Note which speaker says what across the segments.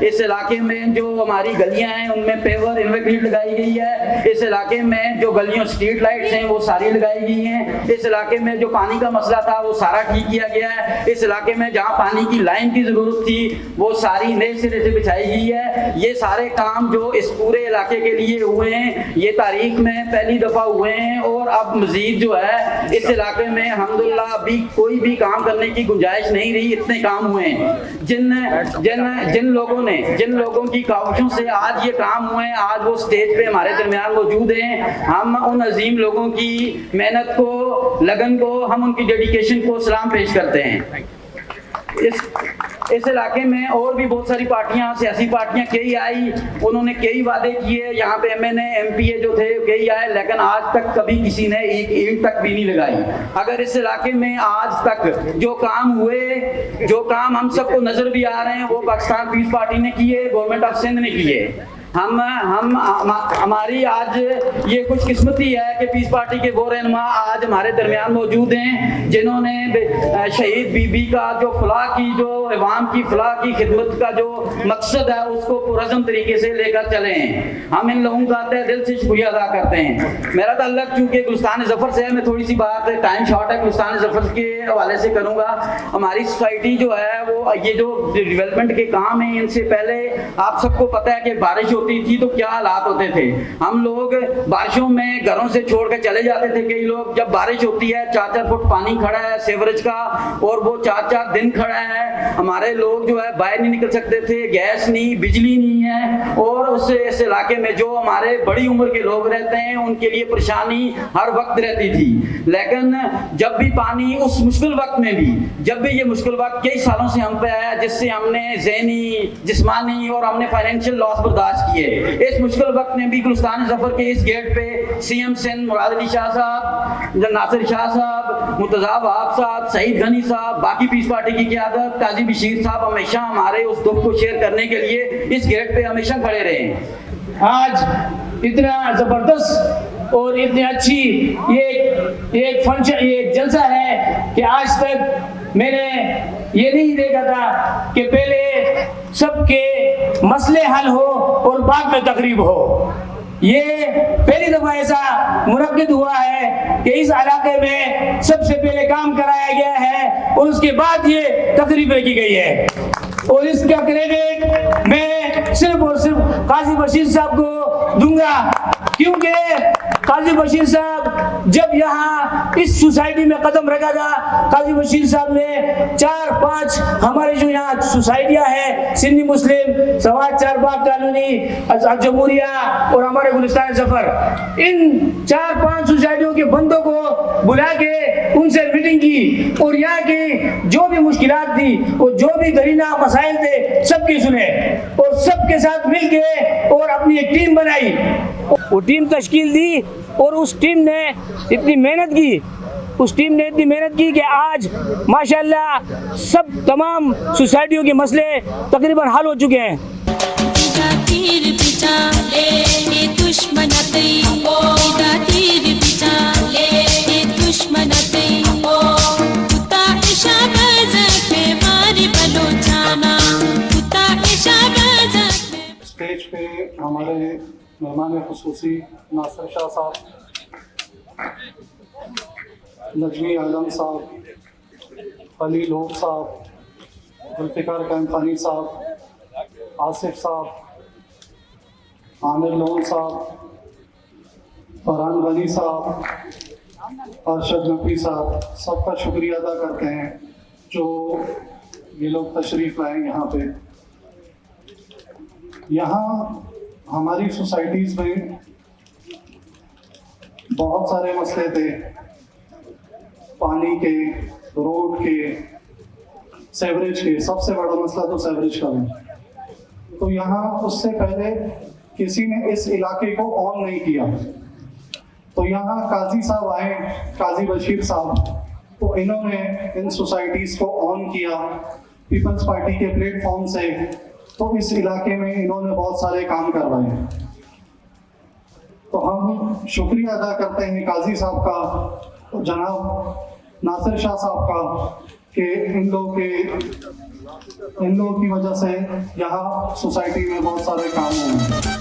Speaker 1: इस इलाके में जो हमारी गलियां हैं उनमें पेवर इन्वेग्रेट लगाई गई है। इस इलाके में जो गलियों स्ट्रीट लाइट्स हैं वो सारी लगाई गई हैं। इस इलाके में जो पानी का मसला था वो सारा ठीक किया गया है। इस इलाके में जहाँ पानी की लाइन की जरूरत थी वो सारी नए सिरे से बिछाई गई है। ये सारे काम जो इस पूरे इलाके के लिए हुए हैं ये तारीख में पहली दफा हुए हैं और अब मजीद जो है इस इलाके में अल्हम्दुलिल्लाह अभी कोई भी काम करने की गुंजाइश नहीं रही। इतने काम हुए हैं जिन लोगों की काविशों से आज ये काम हुए हैं, आज वो स्टेज पे हमारे दरमियान मौजूद हैं। हम उन अजीम लोगों की मेहनत को, लगन को, हम उनकी डेडिकेशन को सलाम पेश करते हैं। इस इलाके में और भी बहुत सारी पार्टियां, सियासी पार्टियां कई आई, उन्होंने कई वादे किए। यहाँ पे MNA MPA जो थे कई आए, लेकिन आज तक कभी किसी ने एक ईंट तक भी नहीं लगाई। अगर इस इलाके में आज तक जो काम हुए, जो काम हम सबको नजर भी आ रहे हैं वो पाकिस्तान पीस पार्टी ने किए, गवर्नमेंट ऑफ सिंध ने किए। हमारी आज ये कुछ किस्मती है कि पीस पार्टी के वो रहनुमा आज हमारे दरमियान मौजूद हैं जिन्होंने शहीद बीबी का जो फलाह की, जो इवाम की फलाह की खिदमत का जो मकसद है उसको पुरअज़्म तरीके से लेकर चले हैं। हम इन लोगों का तहे दिल से शुक्रिया अदा करते हैं। मेरा ताल्लुक चूँकि गुलिस्तान ज़फ़र से है, मैं थोड़ी सी बात, टाइम शॉर्ट है, गुलिस्तान ज़फ़र के हवाले से करूँगा। हमारी सोसाइटी जो है वो ये जो डेवलपमेंट के काम हैं, इनसे पहले आप सबको पता है कि बारिश होती थी तो क्या हालात होते थे। हम लोग बारिशों में घरों से छोड़कर चले जाते थे। कई लोग, जब बारिश होती है 4-4 फुट पानी खड़ा है सीवरेज का और वो 4-4 दिन खड़ा है, हमारे लोग जो है बाहर नहीं निकल सकते थे, गैस नहीं, बिजली नहीं है। और उससे इस इलाके में जो हमारे बड़ी उम्र के लोग रहते हैं उनके लिए परेशानी हर वक्त रहती थी। लेकिन जब भी पानी, उस मुश्किल वक्त में भी, जब भी ये मुश्किल वक्त कई सालों से हम पे आया, जिससे हमने ज़हनी, जिस्मानी और हमने फाइनेंशियल लॉस बर्दाश्त किए, इस मुश्किल वक्त में भी गुलिस्तान ज़फ़र के इस गेट पे CM सिंध मुराद अली शाह साहब, नासिर शाह साहब, मुर्तज़ा वहाब साहब, सईद गनी साहब, बाकी पीस पार्टी की क़यादत, काजी बशीर साहब हमेशा हमारे उस दुख को शेयर करने के लिए इस गेट पे हमेशा खड़े रहे।
Speaker 2: आज इतना ज़बरदस्त और इतनी अच्छी ये फंक्शन, ये जलसा है कि आज तक मैंने ये नहीं देखा था कि पहले सबके मसले हल हो और बाद में तकरीब हो। ये पहली दफा ऐसा मुनक्किद हुआ है कि इस इलाके में सबसे पहले काम कराया गया है और उसके बाद ये तकरीब की गई है। और इसका क्रेडिट मैं सिर्फ और सिर्फ काजी बशीर साहब को दूंगा, क्योंकि काजी बशीर साहब जब यहाँ इस सोसाइटी में कदम रखा था, काजी बशीर साहब ने 4-5 हमारे जो यहाँ सोसाइटियाँ हैं, सिंधी मुस्लिम, सवाज चारबाग कॉलोनी, जमहूरिया और हमारे गुलिस्तान ज़फ़र, इन 4-5 सोसाइटियों के बंदों को बुला के उनसे मीटिंग की और यहाँ की जो भी मुश्किलात थी और जो भी दरीना मसाइल थे सबकी सुने और सबके साथ मिलके और अपनी एक टीम बनाई। वो टीम तश्कील दी और उस टीम ने इतनी मेहनत की कि आज माशाल्लाह सब तमाम सोसाइटियों के मसले तकरीबन हल हो चुके हैं।
Speaker 3: स्टेज पे हमारे मेहमान खुसूसी नासिर शाह साहब, नजमी आलम साहब, खलील होप साहब, जुल्फ़िकार कैमखानी साहब, आसिफ साहब, आमिर लोन साहब, फरहान गनी साहब, अरशद नकवी साहब, सबका शुक्रिया अदा करते हैं जो ये लोग तशरीफ़ लाए यहाँ पे। यहाँ हमारी सोसाइटीज़ में बहुत सारे मसले थे, पानी के, रोड के, सेवरेज के। सबसे बड़ा मसला तो सेवरेज का है। तो यहाँ उससे पहले किसी ने इस इलाके को ऑन नहीं किया, तो यहाँ काजी साहब आए, काजी बशीर साहब, तो इन्होंने इन सोसाइटीज़ को ऑन किया पीपल्स पार्टी के प्लेटफॉर्म से। तो इस इलाके में इन्होंने बहुत सारे काम करवाए। तो हम शुक्रिया अदा करते हैं काजी साहब का, जनाब नासिर शाह साहब का, कि इन लोगों के इन लोगों की वजह से यहाँ सोसाइटी में बहुत सारे काम हुए हैं।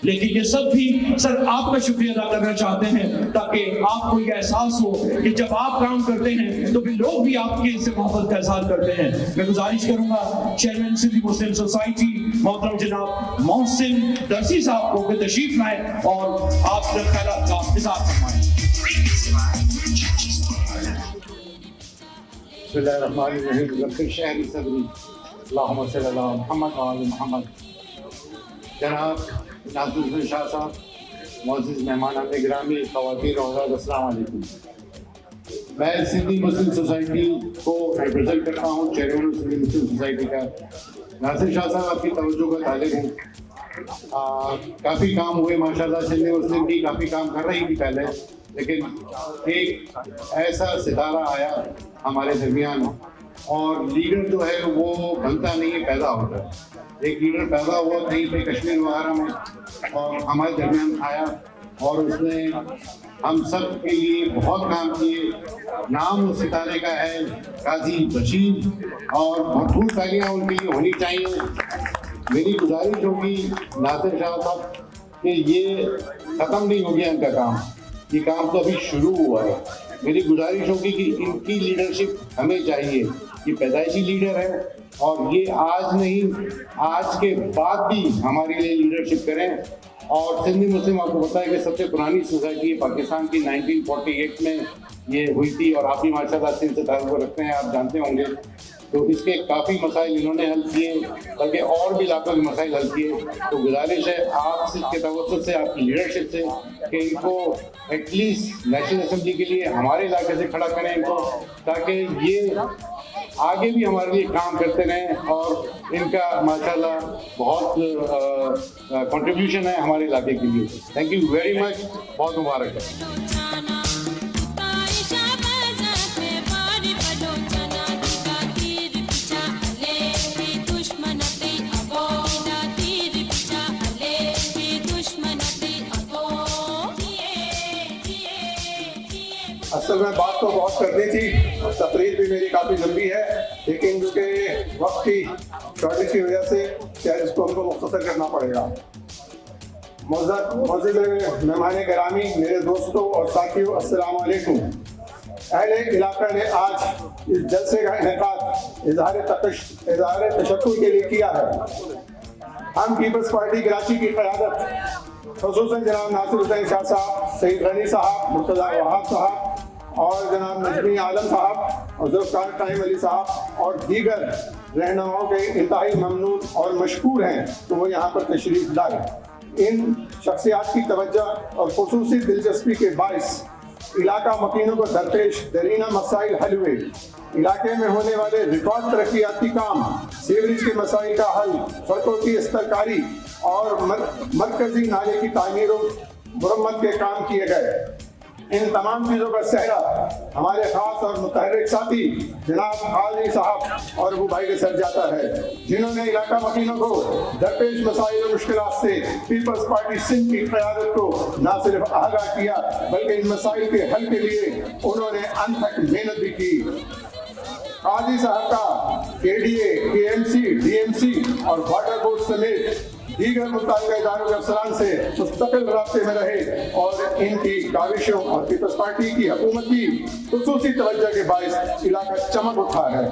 Speaker 4: लेकिन ये सब भी सर आपका शुक्रिया अदा करना चाहते हैं ताकि आपको ये एहसास हो कि जब आप काम करते हैं तो फिर लोग भी आपके से मोहब्बत का इजहार करते हैं। मैं गुजारिश करूंगा चेयरमैन सिंधी मुस्लिम सोसाइटी मोहतरम जनाब मोहसिन दरसी साहब को कि तशरीफ लाएं और आप अपने ख्यालात का इजहार फरमाएं।
Speaker 5: जनाब नाज़िर शाह साहब, मोअज़्ज़िज़ मेहमान गिरामी, ख़वातीन और हज़रात, अस्सलाम वालेकुम। मैं सिंधी मुस्लिम सोसाइटी को रिप्रेजेंट करता हूँ, चेयरमैन सिंधी मुस्लिम सोसाइटी का। नाज़िर शाह साहब आपकी तवज्जो का तालिब हूँ। काफ़ी काम हुए माशाल्लाह, सिंधी मुस्लिम भी काफ़ी काम कर रही थी पहले, लेकिन एक ऐसा सितारा आया हमारे दरमियान और लीडर जो है वो बनता नहीं है, पैदा होता है। एक लीडर पैदा हुआ कहीं पे कश्मीर वगैरह में और हमारे दरमियान आया और उसने हम सब के लिए बहुत काम किए। नाम उस सितारे का है काजी बशीर और भरपूर तालियां उनके लिए होनी चाहिए। मेरी गुजारिश होगी नासिर शाह साहब कि ये ख़त्म नहीं हो गया इनका काम, ये काम तो अभी शुरू हुआ है। मेरी गुजारिश होगी कि इनकी लीडरशिप हमें चाहिए। ये पैदाइशी लीडर है और ये आज नहीं, आज के बाद भी हमारे लिए लीडरशिप करें। और सिंधी मुस्लिम आपको पता है कि सबसे पुरानी सोसाइटी पाकिस्तान की 1948 में ये हुई थी और आप भी माशाल्लाह सिंध से ताल्लुक़ रखते हैं, आप जानते होंगे। तो इसके काफ़ी मसाइल इन्होंने हल किए, बल्कि और भी इलाकों के मसाइल हल किए। तो गुजारिश है आप के तवज्जुह से, आपकी लीडरशिप से कि इनको एटलीस्ट नेशनल असेंबली के लिए हमारे इलाके से खड़ा करें इनको, ताकि ये आगे भी हमारे लिए काम करते रहें। और इनका माशाल्लाह बहुत कंट्रीब्यूशन है हमारे इलाके के लिए। थैंक यू वेरी मच, बहुत मुबारक है।
Speaker 6: असल में बात तो बहुत करनी थी, तकरीर भी मेरी काफ़ी लंबी है, लेकिन क्योंकि वक्त की शॉर्टेज की वजह से शायद इसको हमको मुख्तसर करना पड़ेगा। मुअज़्ज़िज़ मेहमान गिरामी, मेरे दोस्तों और साथियों, अस्सलाम वालेकुम। अहले इलाका ने आज इस जलसे का इनेकाद इज़हार तशक्कुर के लिए किया है। हम पीपल्स पार्टी कराची की क़यादत ख़ुसूसन जनाब नासिर हुसैन शाह साहब, सईद गनी साहब, मुर्तज़ा वहाब साहब और जनाब नजमी आलम साहब और ज़ुल्फ़िकार टाइम अली साहब और दीगर रहनुमाओं के इंतहाई ममनून और मशकूर हैं तो वो यहाँ पर तशरीफ़ लाए। इन शख्सियात की तवज्जो और ख़ुसूसी दिलचस्पी के बाइस इलाका मकीनों को दरपेश दरीना मसाइल हल हुए। इलाके में होने वाले रिकॉर्ड तरक्याती काम, सीवरेज के मसाइल का हल, सड़कों की इस्तरकारी और मरकजी नाले की तामीर और मुरम्मत के काम किए गए। इन तमाम चीज़ों का सहरा हमारे खास और मुतहर्रिक साथी जनाब खाली साहब और अबू भाई के सर जाता है, जिन्होंने इलाका मकीनों को दरपेश मसाइल और मुश्किलात से पीपल्स पार्टी सिंध की क़यादत को न सिर्फ आगाह किया बल्कि इन मसाइल के हल के लिए उन्होंने अंत तक मेहनत भी की। काजी साहब का KDA, KMC, DMC और वाटर बोर्ड समेत दीगर मुताल्लिक़ इदारों के अफसरान से मुस्तक़िल राब्ते में रहे और इनकी काविशों और पीपल्स पार्टी की हुकूमत की ख़ुसूसी तवज्जो के बाइस इलाका चमक उठा है।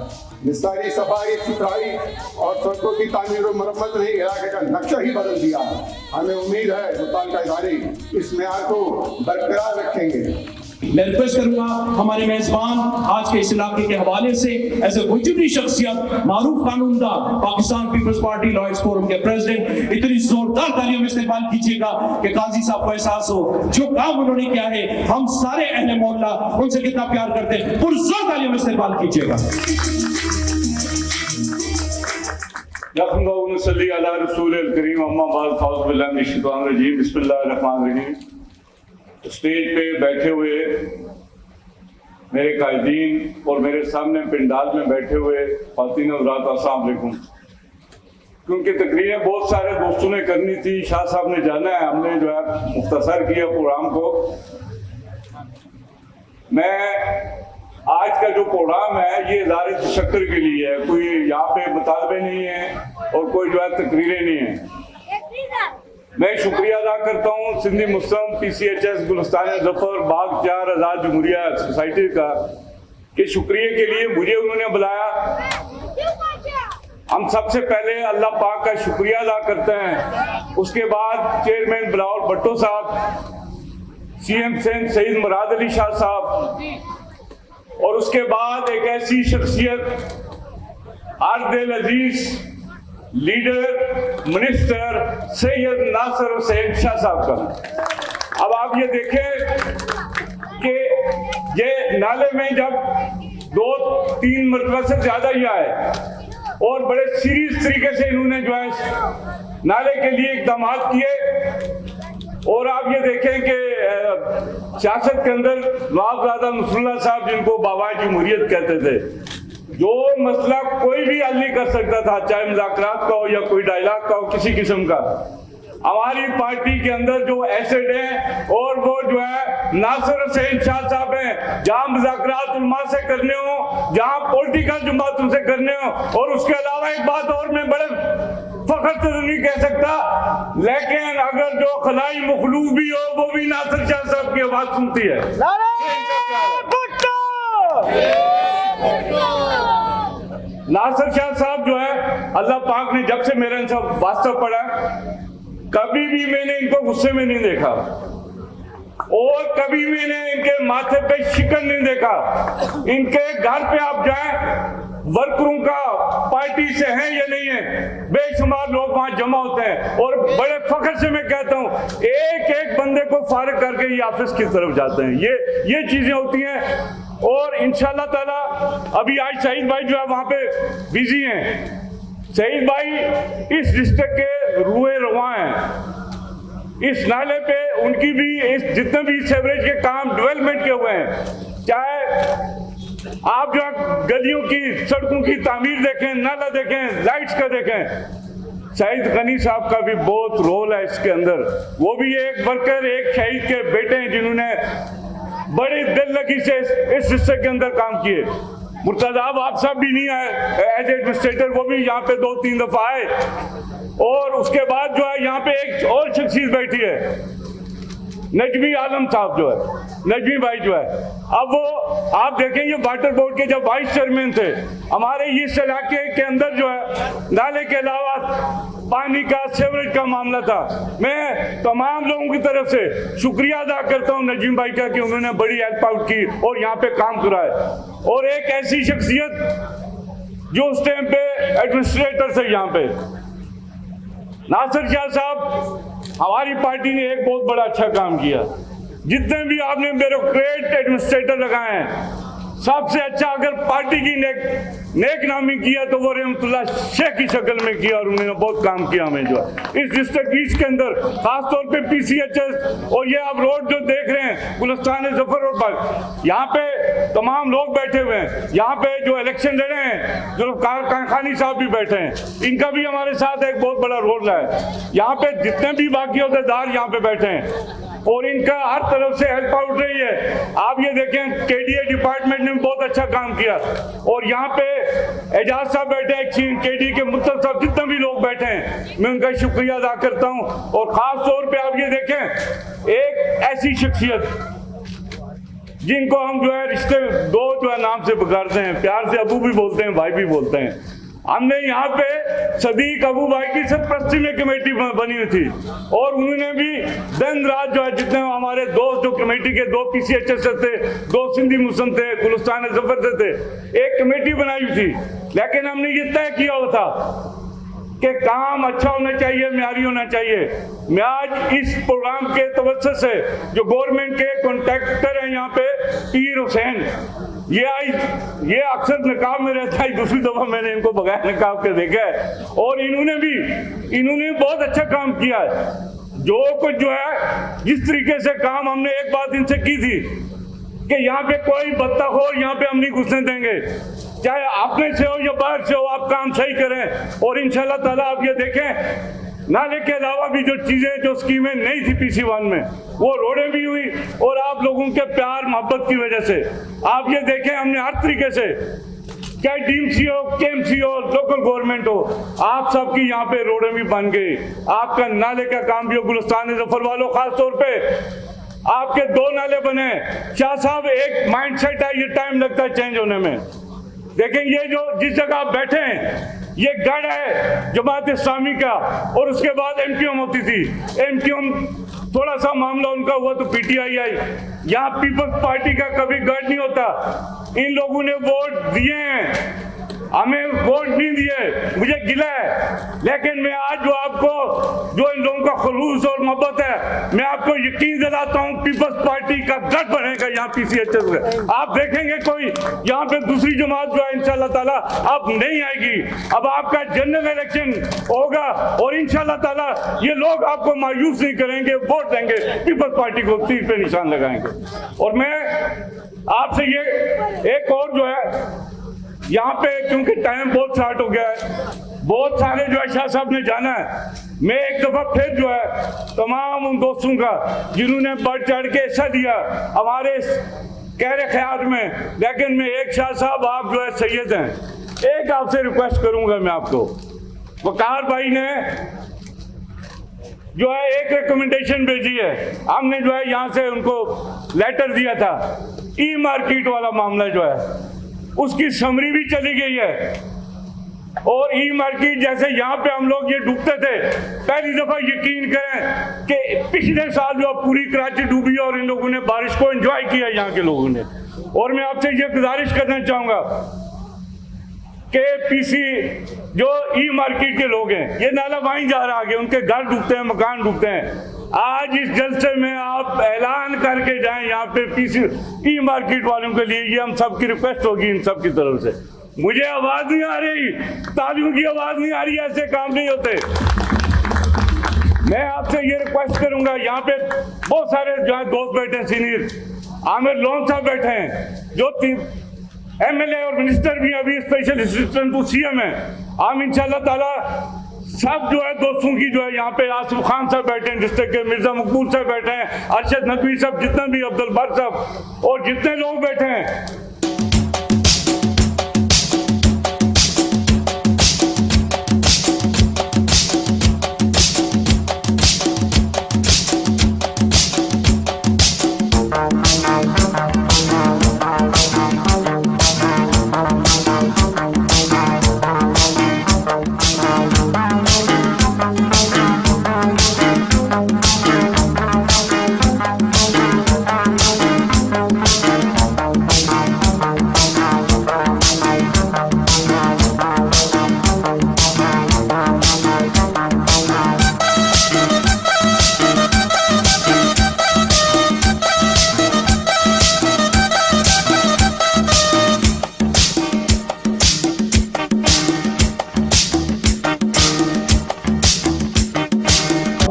Speaker 6: निस्तारी, सफाई सुथराई और सड़कों की तामीर और मरम्मत ने इलाके का नक्शा ही बदल दिया। हमें उम्मीद है मुताल्लिक़ इदारे इस मेयार को बरकरार रखेंगे।
Speaker 4: मैं रिक्वेस्ट करूंगा हमारे मेजबान आज के इस इलाके के हवाले से एज ए वजूदी शख्सियत मारूफ कानूनदा Pakistan People's Party lawyers forum के प्रेसिडेंट इतनी जोरदार तालियों में इस्तेमाल कीजिएगा कि काजी साहब को एहसास हो जो काम उन्होंने किया है, हम सारे अहले मोहल्ला उनसे कितना प्यार करते हैं। पुरजोर तालियों में इस्तेमाल कीजिएगा।
Speaker 7: नसल्ली अला रसूलिल करीम अम्मा बाद फ़ाउज़ बिल्लाहि मिनश शैतानिर रजीम बिस्मिल्लाहिर रहमानिर रहीम। स्टेज पे बैठे हुए मेरे कायदीन और मेरे सामने पंडाल में बैठे हुए ख़वातीन हज़रात, अस्सलाम वालेकुम। क्योंकि तकरीरें बहुत सारे दोस्तों ने करनी थी, शाह साहब ने जाना है, हमने जो है मुख्तसर किया प्रोग्राम को। मैं आज का जो प्रोग्राम है ये इज़हार तशक्कुर के लिए है, कोई यहाँ पे मुतालबे नहीं है और कोई जो है तकरीरें नहीं है। मैं शुक्रिया अदा करता हूँ सिंधी मुस्लिम PCHS गुलिस्तान ज़फ़र बाग 4 आज़ाद जमहूरिया सोसाइटी का कि शुक्रिया के लिए मुझे उन्होंने बुलाया। हम सबसे पहले अल्लाह पाक का शुक्रिया अदा करते हैं, उसके बाद चेयरमैन बिलावल भुट्टो साहब, CM सईद मुराद अली शाह साहब, और उसके बाद एक ऐसी शख्सियत अर्दिल अजीज लीडर मिनिस्टर सैयद नासिर हुसैन शाह साहब का। अब आप ये देखें कि ये नाले में जब 2-3 मरतबा से ज्यादा ही आए और बड़े सीरियस तरीके से इन्होंने जो है नाले के लिए इकदाम किए। और आप ये देखें कि सियासत के अंदर नवाबजादा नसरुल्लाह साहब, जिनको बाबा जमहूरियत कहते थे, जो मसला कोई भी हल नहीं कर सकता था, चाहे मुज़ाकरात का हो या कोई डायलॉग का हो, किसी किस्म का, हमारी पार्टी के अंदर जो एसेड है और वो जो है नासिर हुसैन शाह साहब हैं। जहाँ मुज़ाकरात उलमा से करने हो, जहाँ पॉलिटिकल जमातों से करने हो। और उसके अलावा एक बात और मैं बड़े फख्र से नहीं कह सकता, लेकिन अगर जो खलाई मखलूक भी हो वो भी नासिर शाह साहब की आवाज सुनती है। नासिर शाह साहब जो है, अल्लाह पाक ने जब से मेरा इनसे वास्ता पड़ा, कभी भी मैंने इनको गुस्से में नहीं देखा और कभी मैंने इनके माथे पे शिकन नहीं देखा। इनके घर पे आप जाएं, वर्करों का पार्टी से हैं या नहीं है, बेशुमार लोग वहां जमा होते हैं और बड़े फख्र से मैं कहता हूं एक एक बंदे को फारिग करके ये ऑफिस की तरफ जाते हैं। ये चीजें होती हैं। और इंशाल्लाह ताला अभी आज सईद भाई जो है वहां पे बिजी हैं। सईद भाई इस डिस्ट्रिक्ट के रुए रवा हैं। इस नाले पे उनकी भी जितने भी सेवरेज के काम डेवलपमेंट के हुए हैं, चाहे आप जो गलियों की सड़कों की तामीर देखें, नाला देखें, लाइट्स का देखें, सईद गनी साहब का भी बहुत रोल है इसके अंदर। वो भी एक वर्कर, एक शहीद के बेटे हैं जिन्होंने बड़ी दिल लगी से इस डिस्ट्रिक्ट के अंदर काम किए। मुर्तज़ा आप सब भी नहीं आए एज एडमिनिस्ट्रेटर, वो भी यहाँ पे 2-3 दफा आए। और उसके बाद जो है यहाँ पे एक और शख्सियत बैठी है, नजमी आलम साहब जो है, नजमी भाई जो है। अब वो आप देखें, ये वाटर बोर्ड के जब वाइस चेयरमैन थे, हमारे इस इलाके के अंदर जो है नाले के अलावा पानी का, सेवरेज का मामला था। मैं तमाम लोगों की तरफ से शुक्रिया अदा करता हूँ नजीम भाई का कि उन्होंने बड़ी हेल्प आउट की और यहाँ पे काम कराए। और एक ऐसी शख्सियत जो उस टाइम पे एडमिनिस्ट्रेटर थे यहाँ पे, नासिर शाह साहब, हमारी पार्टी ने एक बहुत बड़ा अच्छा काम किया। जितने भी आपने ब्यूरोक्रेट एडमिनिस्ट्रेटर लगाए हैं, सबसे अच्छा अगर पार्टी की नेक नामी किया तो वो रहमतुल्लाह शेख की शक्ल में किया और उन्होंने बहुत काम किया हमें जो इस डिस्ट्रिक्ट ईस्ट के अंदर, खासतौर पे PCHS। और ये आप रोड जो देख रहे हैं गुलिस्तान ज़फ़र रोड पर, यहाँ पे तमाम लोग बैठे हुए हैं। यहाँ पे जो इलेक्शन लड़े हैं, जो खानी साहब भी बैठे हैं, इनका भी हमारे साथ एक बहुत बड़ा रोल है। यहाँ पे जितने भी बाकी अहदेदार यहाँ पे बैठे हैं और इनका हर तरफ से हेल्प आउट रही है। आप ये देखें, KDA डिपार्टमेंट ने बहुत अच्छा काम किया। और यहाँ पे एजाज साहब बैठे हैं, KDA के मुत्तल साहब, जितने भी लोग बैठे हैं, मैं उनका शुक्रिया अदा करता हूँ। और खास तौर पे आप ये देखें, एक ऐसी शख्सियत जिनको हम जो है रिश्ते दो जो है नाम से पुकारते हैं, प्यार से अबू भी बोलते हैं, भाई भी बोलते हैं। हमने यहाँ पे सदीक अबू भाई की सरपरस्ती में कमेटी बनी हुई थी और उन्होंने भी दिन रात जो है, जितने हमारे दोस्त जो कमेटी के 2 PCHS से थे, 2 सिंधी मुस्लिम थे, गुलिस्तान ज़फ़र से थे, एक कमेटी बनाई हुई थी। लेकिन हमने ये तय किया हुआ था कि काम अच्छा होना चाहिए, म्यारी होना चाहिए। मैं आज इस प्रोग्राम के तवज्जो से जो गवर्नमेंट के कॉन्ट्रैक्टर हैं यहाँ पे, पीर हुसैन, ये अक्सर नकाब में रहता है, दूसरी दफा मैंने इनको बगैर नकाब के देखा है और इन्होंने बहुत अच्छा काम किया है। जो कुछ जो है जिस तरीके से काम हमने एक बात इनसे की थी कि यहाँ पे कोई बदतखोर यहाँ पे हम नहीं घुसने देंगे, चाहे अपने से हो या बाहर से हो, आप काम सही करें। और इंशाल्लाह ताला आप ये देखें, नाले के अलावा भी जो चीजें जो स्कीमें नहीं थी PC1 में, वो रोडें भी हुई और आप लोगों के प्यार मोहब्बत की वजह से आप ये देखें हमने हर तरीके से, चाहे DMC हो, KMC हो, लोकल गवर्नमेंट हो, आप सबकी यहाँ पे रोडें भी बन गई। आपका नाले का काम भी हो, गुलिस्तान जफर वालों खास तौर पे आपके 2 नाले बने। शाह साहब एक माइंडसेट है, ये टाइम लगता है चेंज होने में। देखें ये जो जिस जगह आप बैठे हैं ये गढ़ है जमात इस्लामी का, और उसके बाद MQM होती थी। MQM थोड़ा सा मामला उनका हुआ तो PTI आई। यहाँ पीपल्स पार्टी का कभी गढ़ नहीं होता। इन लोगों ने वोट दिए हैं, हमें वोट नहीं दिए, मुझे गिला है, लेकिन मैं आज जो आपको जो इन लोगों का खुलूस और मोहब्बत है, मैं आपको यकीन दिलाता हूँ पीपल्स पार्टी का गढ़ बनेगा यहाँ PCHS में। आप देखेंगे कोई यहाँ पे दूसरी जमात जो है इंशाल्लाह ताला अब नहीं आएगी। अब आपका जनरल इलेक्शन होगा और इंशाल्लाह ताला ये लोग आपको मायूस नहीं करेंगे, वोट देंगे पीपल्स पार्टी को, तीर पे निशान लगाएंगे। और मैं आपसे ये एक और जो है यहाँ पे, क्योंकि टाइम बहुत शॉर्ट हो गया है, बहुत सारे जो है शाह साहब ने जाना है, मैं एक दफा फिर जो है तमाम उन दोस्तों का जिन्होंने बढ़ चढ़ के हिस्सा दिया हमारे कहरे ख्याल में, लेकिन मैं एक शाह साहब आप जो है सैयद हैं, एक आपसे रिक्वेस्ट करूंगा मैं आपको, वकार भाई ने जो है एक रिकमेंडेशन भेजी है, हमने जो है यहाँ से उनको लेटर दिया था, E-मार्केट वाला मामला जो है उसकी समरी भी चली गई है। और E-मार्केट जैसे यहाँ पे हम लोग ये डूबते थे, पहली दफा यकीन करें कि पिछले साल जो पूरी कराची डूबी और इन लोगों ने बारिश को एंजॉय किया यहाँ के लोगों ने। और मैं आपसे ये गुजारिश करना चाहूंगा कि PC जो E-मार्केट के लोग हैं, ये नाला वहीं जा रहा है, उनके घर डूबते हैं, मकान डूबते हैं। आज इस जलसे में आप ऐलान करके जाएं यहाँ पे PC E-मार्केट वालों के लिए, ये हम सबकी रिक्वेस्ट होगी इन सब की तरफ से। मुझे आवाज नहीं आ रही, तालियों की आवाज नहीं आ रही, ऐसे काम नहीं होते। मैं आपसे ये रिक्वेस्ट करूंगा, यहाँ पे बहुत सारे जो है दोस्त बैठे हैं, सीनियर आमिर लोन साहब बैठे हैं, जो MLA और मिनिस्टर भी अभी स्पेशल असिस्टेंट टू CM है। हम इंशाल्लाह ताला सब जो है दोस्तों की जो है यहाँ पे आसिफ खान साहब बैठे हैं, डिस्ट्रिक्ट के मिर्जा मकबूल साहब बैठे हैं, अरशद नकवी साहब, जितने भी अब्दुल बर साहब और जितने लोग बैठे हैं,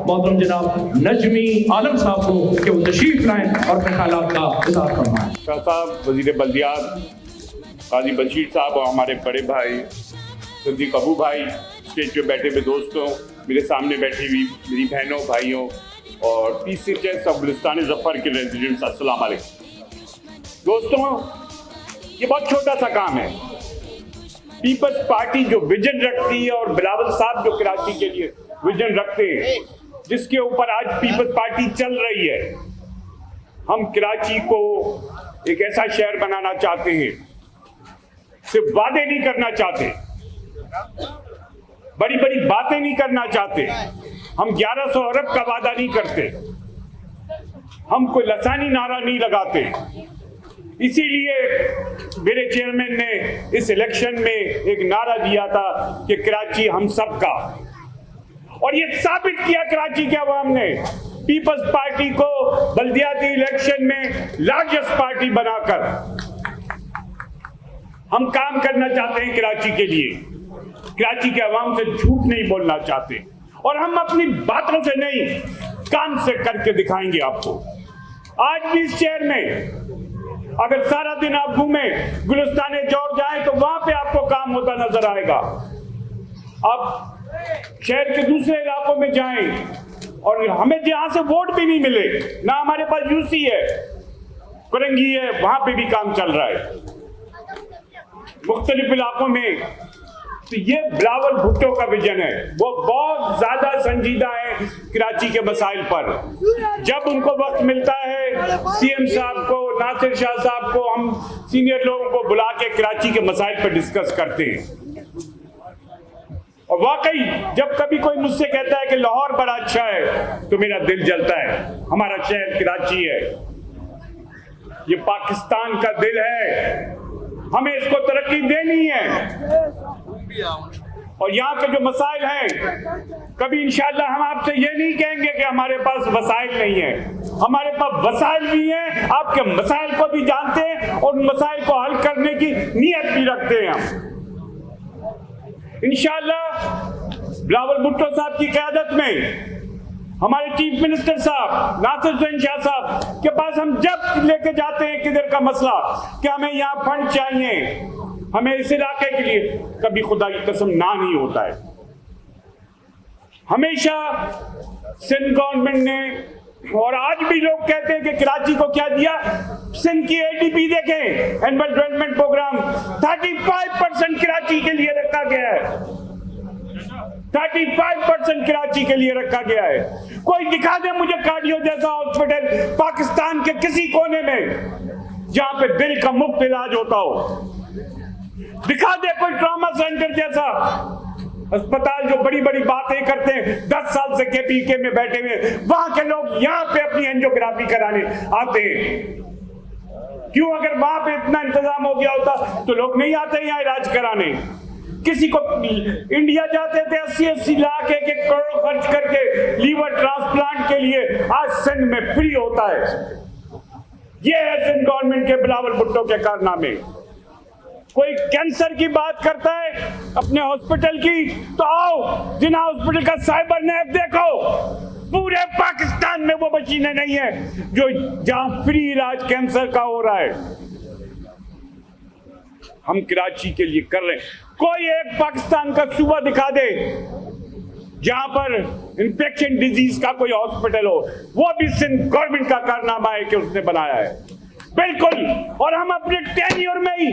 Speaker 4: मोहतरम जनाब नजमी आलम साहब को कि वो तशरीफ लाएं और अपने ख्यालात का इज़हार फरमाएं।
Speaker 7: शाह साहब, वजीर बल्दियात काजी बशीर साहब और हमारे बड़े भाई सिद्दीक अबू भाई, स्टेज पे बैठे हुए दोस्तों, मेरे सामने बैठी हुई मेरी बहनों भाइयों और PCHS और गुलिस्तान जफर के रेजिडेंट्स, अस्सलाम वालेकुम। दोस्तों, ये बहुत छोटा सा काम है। पीपल्स पार्टी जो विजन रखती है और बिलावल साहब जो कराची के लिए विजन रखते हैं, जिसके ऊपर आज पीपल्स पार्टी चल रही है, हम कराची को एक ऐसा शहर बनाना चाहते हैं, सिर्फ वादे नहीं करना चाहते, बड़ी बड़ी बातें नहीं करना चाहते, हम 1100 अरब का वादा नहीं करते, हम कोई लसानी नारा नहीं लगाते। इसीलिए मेरे चेयरमैन ने इस इलेक्शन में एक नारा दिया था कि कराची हम सब का, और ये साबित किया कराची के अवाम ने पीपल्स पार्टी को बल्दियाती इलेक्शन में लार्जेस्ट पार्टी बनाकर। हम काम करना चाहते हैं कराची के लिए, कराची के अवाम से झूठ नहीं बोलना चाहते, और हम अपनी बातों से नहीं काम से करके दिखाएंगे आपको। आज भी इस शहर में अगर सारा दिन आप घूमे, गुलिस्तान चौक जाएं तो वहां पे आपको काम होता नजर आएगा। आप शहर के दूसरे इलाकों में जाएं और हमें जहां से वोट भी नहीं मिले, ना हमारे पास यूसी है, कुरंगी है, वहां पे भी काम चल रहा है मुख्तलिफ इलाकों में। तो ये बिलावल भुट्टो का विजन है, वो बहुत ज्यादा संजीदा है कराची के मसाइल पर। जब उनको वक्त मिलता है सीएम साहब को, नासिर शाह साहब को, हम सीनियर लोगों को बुला के कराची के मसाइल पर डिस्कस करते हैं। और वाकई जब कभी कोई मुझसे कहता है कि लाहौर बड़ा अच्छा है तो मेरा दिल जलता है। हमारा शहर कराची है, ये पाकिस्तान का दिल है, हमें इसको तरक्की देनी है। और यहाँ के जो मसाइल हैं, कभी इंशाअल्लाह हम आपसे ये नहीं कहेंगे कि हमारे पास वसाइल नहीं है, हमारे पास वसाइल भी हैं, आपके मसाइल को भी जानते हैं और उन मसाइल को हल करने की नीयत भी रखते हैं हम। इंशाअल्लाह बिलावल भुट्टो साहब की क़यादत में हमारे चीफ मिनिस्टर साहब नासिर हुसैन शाह साहब के पास हम जब लेके जाते हैं किधर का मसला कि हमें यहाँ फंड चाहिए, हमें इस इलाके के लिए, कभी खुदा की कसम ना नहीं होता है। हमेशा सिंध गवर्नमेंट ने, और आज भी लोग कहते हैं कि कराची को क्या दिया, सिंध की एडीपी देखें, एनुअल डेवलपमेंट प्रोग्राम 35% कराची के लिए रखा गया है, 35% कराची के लिए रखा गया है। कोई दिखा दे मुझे कार्डियो जैसा हॉस्पिटल पाकिस्तान के किसी कोने में जहां पे दिल का मुफ्त इलाज होता हो, दिखा दे कोई ट्रॉमा सेंटर जैसा अस्पताल जो बड़ी बड़ी बातें करते हैं, 10 साल से केपीके में बैठे हुए, वहां के लोग यहाँ पे अपनी एंजियोग्राफी कराने आते हैं। क्यों? अगर वहां पे इतना इंतजाम हो गया होता तो लोग नहीं आते यहाँ इलाज कराने। किसी को इंडिया जाते थे 80-80 लाख 1-1 करोड़ खर्च करके लीवर ट्रांसप्लांट के लिए, आज सिंध में फ्री होता है। ये है सिंध गवर्नमेंट के बिलावल भुट्टो के कारनामे। कोई कैंसर की बात करता है अपने हॉस्पिटल की, तो आओ जिना हॉस्पिटल का साइबर नेट देखो, पूरे पाकिस्तान में वो मशीनें नहीं है जो जहां फ्री इलाज कैंसर का हो रहा है। हम कराची के लिए कर रहे हैं। कोई एक पाकिस्तान का सूबा दिखा दे जहां पर इंफेक्शन डिजीज का कोई हॉस्पिटल हो, वो भी सिंध गवर्नमेंट का कारनामा है कि उसने बनाया है। बिल्कुल। और हम अपने टेन्योर में ही,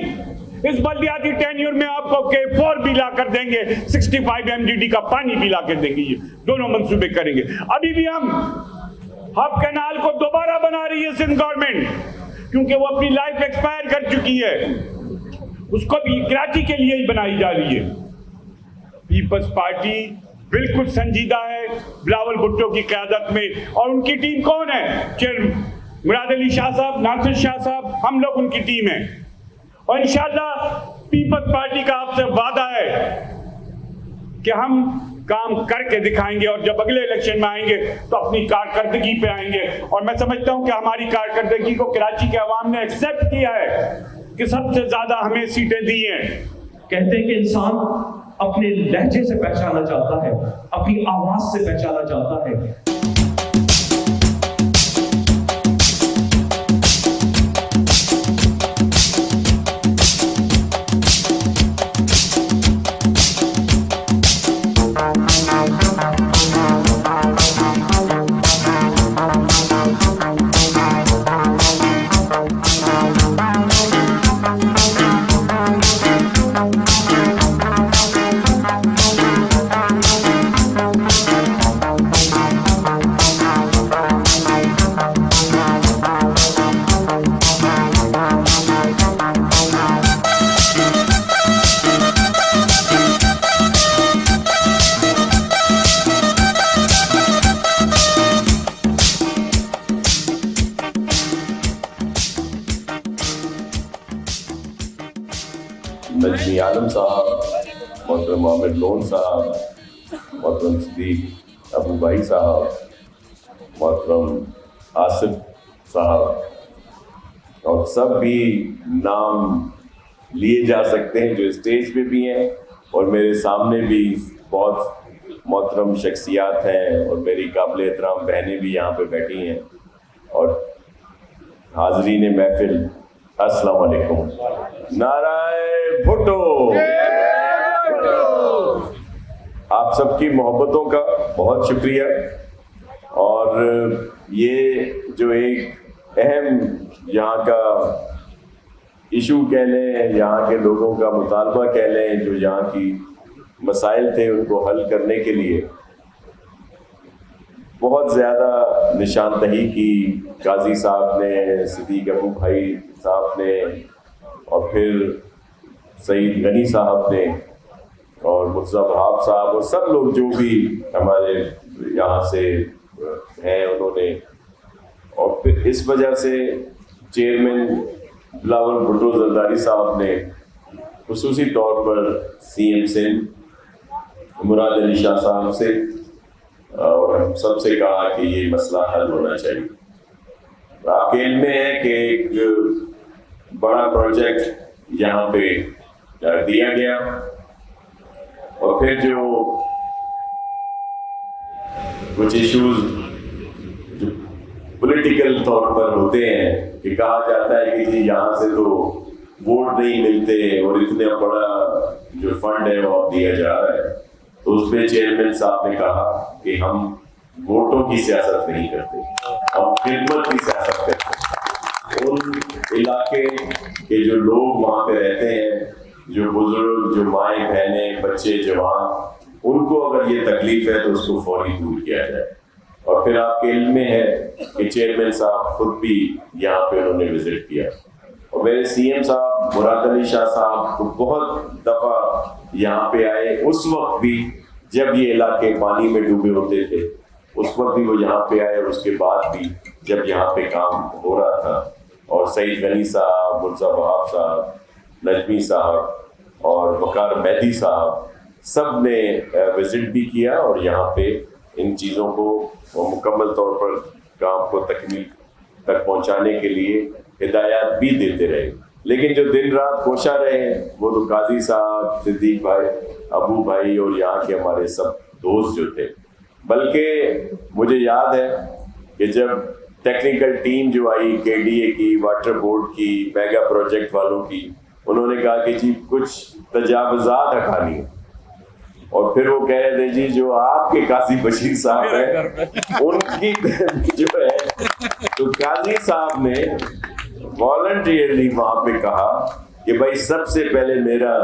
Speaker 7: इस बल्दियाती टेन्योर में आपको K4 भी ला कर देंगे, 65 MGD का पानी भी ला कर देंगे। ये दोनों मंसूबे करेंगे। अभी भी हम हब कैनाल को दोबारा बना रही है सिंध गवर्नमेंट, क्योंकि वो अपनी लाइफ एक्सपायर कर चुकी है, उसको भी कराची के लिए ही बनाई जा रही है। पीपल्स पार्टी बिल्कुल संजीदा है बिलावल भुट्टो की क़यादत में। और उनकी टीम कौन है? चेयरमैन मुराद अली शाह साहब, नासिर शाह साहब, हम लोग उनकी टीम है। और इंशाअल्लाह पीपल्स पार्टी का आपसे वादा है कि हम काम करके दिखाएंगे, और जब अगले इलेक्शन में आएंगे तो अपनी कारकर्दगी पे आएंगे। और मैं समझता हूं कि हमारी कारकर्दगी को कराची के अवाम ने एक्सेप्ट किया है कि सबसे ज्यादा हमें सीटें दी हैं।
Speaker 4: कहते हैं कि इंसान अपने लहजे से पहचाना जाता है, अपनी आवाज से पहचाना जाता है।
Speaker 8: नजमी आलम साहब, मोहतरम मोहम्मद लोन साहब, मोहतरम सदीक अबू भाई साहब, मोहतरम आसिफ साहब, और सब भी नाम लिए जा सकते हैं, जो स्टेज पे भी हैं और मेरे सामने भी बहुत मोहतरम शख्सियात हैं और मेरी काबिल एहतराम बहनें भी यहाँ पे बैठी हैं और हाज़रीन महफिल, अस्सलाम वालेकुम। नाराए भुट्टो। आप सबकी मोहब्बतों का बहुत शुक्रिया। और ये जो एक अहम यहाँ का इशू कह लें, यहाँ के लोगों का मुतालबा कह लें, जो यहाँ की मसाइल थे उनको हल करने के लिए बहुत ज़्यादा निशानदही की काजी साहब ने, सिद्दीक अबू भाई साहब ने और फिर सईद गनी साहब ने और मुर्तज़ा वहाब साहब और सब लोग जो भी हमारे यहाँ से हैं उन्होंने। और फिर इस वजह से चेयरमैन बिलावल भुट्टो जरदारी साहब ने खुसूसी तौर पर CM सिंध मुराद अली शाह साहब से और हम सब से कहा कि ये मसला हल होना चाहिए। आपके इल्म में है कि एक बड़ा प्रोजेक्ट यहाँ पे दिया गया और फिर जो कुछ इश्यूज जो पॉलिटिकल तौर पर होते हैं कि कहा जाता है कि जी यहाँ से तो वोट नहीं मिलते और इतना बड़ा जो फंड है वो दिया जा रहा है, तो उसमें चेयरमैन साहब ने कहा कि हम वोटों की सियासत नहीं करते, हम खिदमत की सियासत करते हैं। उन इलाके के जो लोग वहाँ पे रहते हैं, जो बुजुर्ग, जो माएँ बहनें, बच्चे, जवान, उनको अगर ये तकलीफ है तो उसको फौरी दूर किया जाए। और फिर आपके इल्म में है कि चेयरमैन साहब खुद भी यहाँ पे उन्होंने विजिट किया और मेरे CM साहब मुराद अली शाह साहब तो बहुत दफ़ा यहाँ पे आए। उस वक्त भी जब ये इलाके पानी में डूबे होते थे उस वक्त भी वो यहाँ पे आए और उसके बाद भी जब यहाँ पे काम हो रहा था। और सईद गनी साहब, मुर्तज़ा वहाब साहब, नजमी साहब और वकार मेहदी साहब सब ने विजिट भी किया और यहाँ पे इन चीज़ों को मुकम्मल तौर पर काम को तकमील तक पहुँचाने के लिए हिदायत भी देते रहे। लेकिन जो दिन रात कोशा रहे वो तो काजी साहब, सिद्दीक भाई, अबू भाई और यहाँ के हमारे सब दोस्त जो थे। बल्कि मुझे याद है कि जब टेक्निकल टीम जो आई KDA की, वाटर बोर्ड की, मेगा प्रोजेक्ट वालों की, उन्होंने कहा कि जी कुछ तजावुज़ात हटानी है और फिर वो कह रहे थे जी जो आपके काजी बशीर साहब हैं उनकी जो है, तो काजी साहब ने वॉलंटियरली वहाँ पे कहा कि भाई सबसे पहले मेरा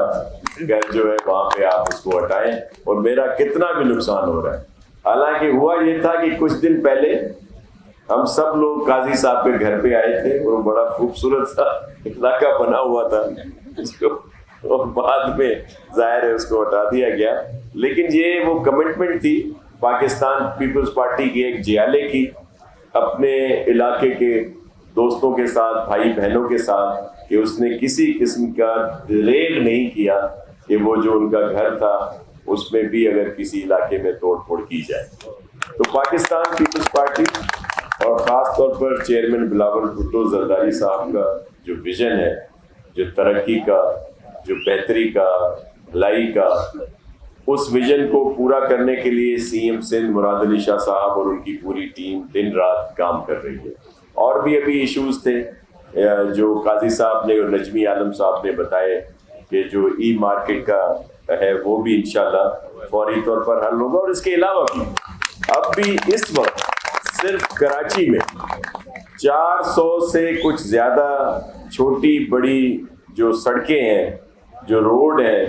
Speaker 8: घर जो है वहाँ पे आप उसको हटाएं और मेरा कितना भी नुकसान हो रहा है। हालांकि हुआ ये था कि कुछ दिन पहले हम सब लोग काजी साहब के घर पे आए थे और बड़ा खूबसूरत सा इलाका बना हुआ था और बाद में जाहिर है उसको हटा दिया गया। लेकिन ये वो कमिटमेंट थी पाकिस्तान पीपल्स पार्टी की, एक जियाले की, अपने इलाके के दोस्तों के साथ, भाई बहनों के साथ, कि उसने किसी किस्म का डिलेड नहीं किया कि वो जो उनका घर था उसमें भी अगर किसी इलाके में तोड़ फोड़ की जाए। तो पाकिस्तान पीपल्स पार्टी और ख़ास तौर पर चेयरमैन बिलावल भुट्टो जरदारी साहब का जो विज़न है, जो तरक्की का, जो बेहतरी का, भलाई का, उस विजन को पूरा करने के लिए CM सिंध मुराद अली शाह साहब और उनकी पूरी टीम दिन रात काम कर रही है। और भी अभी इश्यूज थे जो काजी साहब ने और नजमी आलम साहब ने बताए कि जो मार्केट का है वो भी इंशाल्लाह फौरी तौर पर हल होगा। और इसके अलावा भी अब भी इस वक्त सिर्फ कराची में 400 से कुछ ज़्यादा छोटी बड़ी जो सड़कें हैं, जो रोड हैं,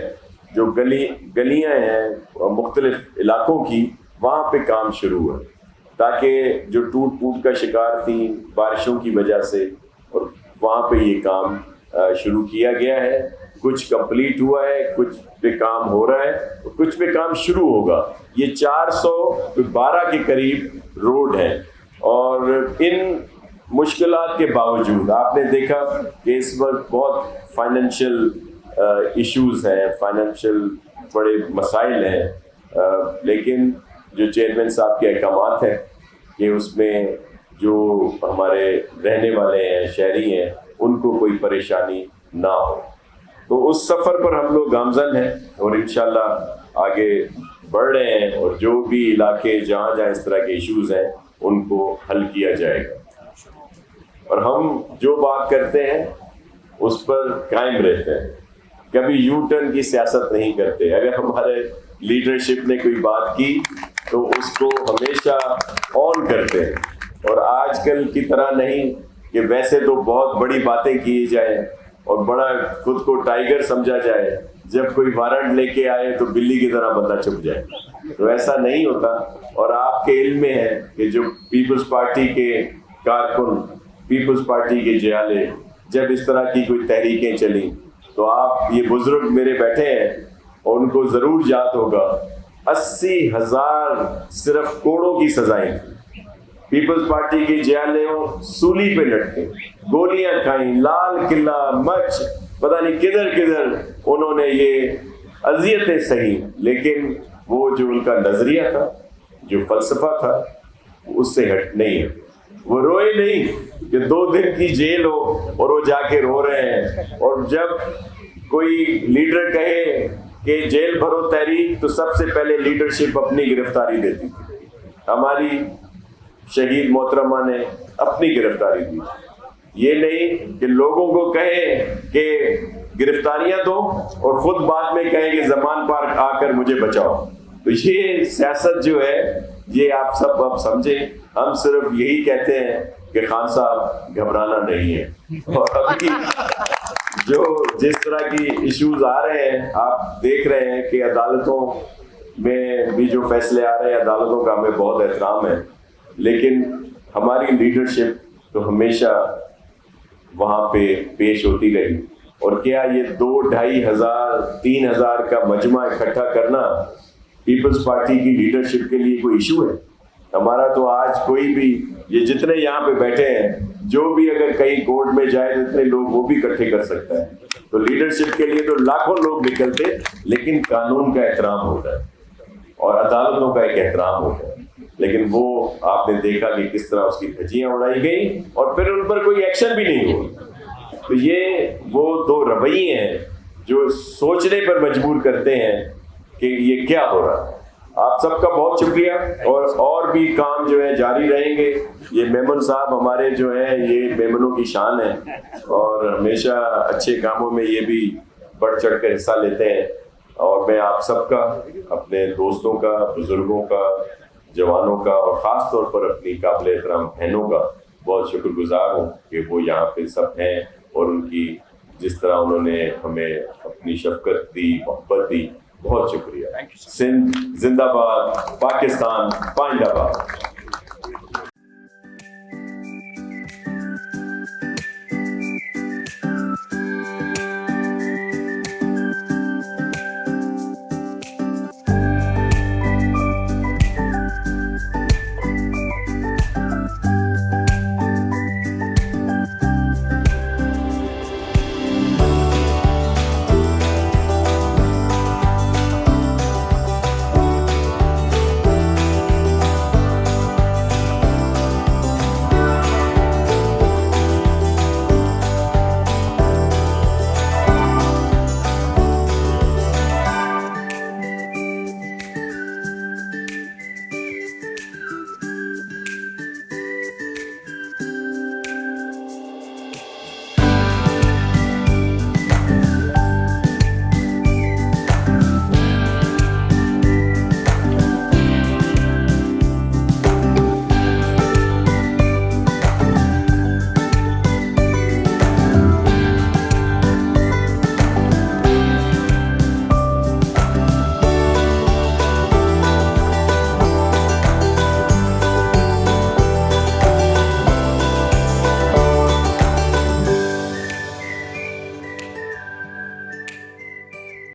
Speaker 8: जो गलियां हैं मुख्तलिफ इलाकों की, वहाँ पे काम शुरू हुआ ताकि जो टूट फूट का शिकार थी बारिशों की वजह से, और वहाँ पे ये काम शुरू किया गया है। कुछ कंप्लीट हुआ है, कुछ पे काम हो रहा है, कुछ पे काम शुरू होगा। ये 412 के करीब रोड हैं और इन मुश्किलात के बावजूद आपने देखा कि इस वक्त बहुत फाइनेंशियल इश्यूज हैं, फाइनेंशियल बड़े मसाइल हैं, लेकिन जो चेयरमैन साहब के अहकामात हैं कि उसमें जो हमारे रहने वाले हैं, शहरी हैं, उनको कोई परेशानी ना हो। तो उस सफ़र पर हम लोग गामजन हैं और इंशाल्लाह आगे बढ़ रहे हैं, और जो भी इलाके जहाँ जहाँ इस तरह के इश्यूज़ हैं उनको हल किया जाएगा। और हम जो बात करते हैं उस पर कायम रहते हैं, कभी यू टर्न की सियासत नहीं करते। अगर हमारे लीडरशिप ने कोई बात की तो उसको हमेशा ऑन करते हैं, और आजकल की तरह नहीं कि वैसे तो बहुत बड़ी बातें की जाए और बड़ा खुद को टाइगर समझा जाए, जब कोई वारंट लेके आए तो बिल्ली की तरह बंदा छुप जाए। तो ऐसा नहीं होता। और आपके इल्म में है कि जो पीपल्स पार्टी के कारकुन, पीपल्स पार्टी के जयाले, जब इस तरह की कोई तहरीकें चली तो आप ये बुजुर्ग मेरे बैठे हैं और उनको ज़रूर याद होगा 80,000 सिर्फ कोड़ों की सजाएं थी। पीपल्स पार्टी के जयाले सूली पे लटके, गोलियां खाई, लाल किला, मच, पता नहीं किधर किधर उन्होंने ये अजियतें सही, लेकिन वो जो उनका नजरिया था, जो फलसफा था, उससे हट नहीं है। वो रोए नहीं कि 2 दिन की जेल हो और वो जाके रो रहे हैं। और जब कोई लीडर कहे कि जेल भरो तहरीक, तो सबसे पहले लीडरशिप अपनी गिरफ्तारी देती थी। हमारी शहीद मोहतरमा ने अपनी गिरफ्तारी दी। ये नहीं कि लोगों को कहे कि गिरफ्तारियां दो और खुद बाद में कहें कि जमान पार्क आकर मुझे बचाओ। तो ये सियासत जो है, ये आप सब अब समझे। हम सिर्फ यही कहते हैं कि खान साहब घबराना नहीं है। और अभी जो जिस तरह की इश्यूज आ रहे हैं, आप देख रहे हैं कि अदालतों में भी जो फैसले आ रहे हैं, अदालतों का हमें बहुत एहतराम है, लेकिन हमारी लीडरशिप तो हमेशा वहाँ पे पेश होती रही। और क्या ये 2-2.5 हज़ार 3,000 का मजमा इकट्ठा करना पीपल्स पार्टी की लीडरशिप के लिए कोई इशू है? हमारा तो आज कोई भी, ये जितने यहाँ पे बैठे हैं, जो भी अगर कहीं कोर्ट में जाए तो इतने लोग वो भी इकट्ठे कर सकता है। तो लीडरशिप के लिए तो लाखों लोग निकलते, लेकिन कानून का एहतराम होता है और अदालतों का एक एहतराम होता है। लेकिन वो आपने देखा कि किस तरह उसकी धज्जियां उड़ाई गई और फिर उन पर कोई एक्शन भी नहीं हुआ। तो ये वो 2 रवैये हैं जो सोचने पर मजबूर करते हैं कि ये क्या हो रहा है। आप सबका बहुत शुक्रिया, और भी काम जो है जारी रहेंगे। ये मेमन साहब हमारे जो हैं, ये मेमनों की शान है और हमेशा अच्छे कामों में ये भी बढ़ चढ़ कर हिस्सा लेते हैं। और मैं आप सबका, अपने दोस्तों का, बुजुर्गों का, जवानों का और ख़ास तौर पर अपनी काबिल एहतराम बहनों का बहुत शुक्रगुजार हूँ कि वो यहाँ पे सब हैं और उनकी जिस तरह उन्होंने हमें अपनी शफकत दी, मोहब्बत दी, बहुत शुक्रिया। सिंध जिंदाबाद, पाकिस्तान पाइंदाबाद।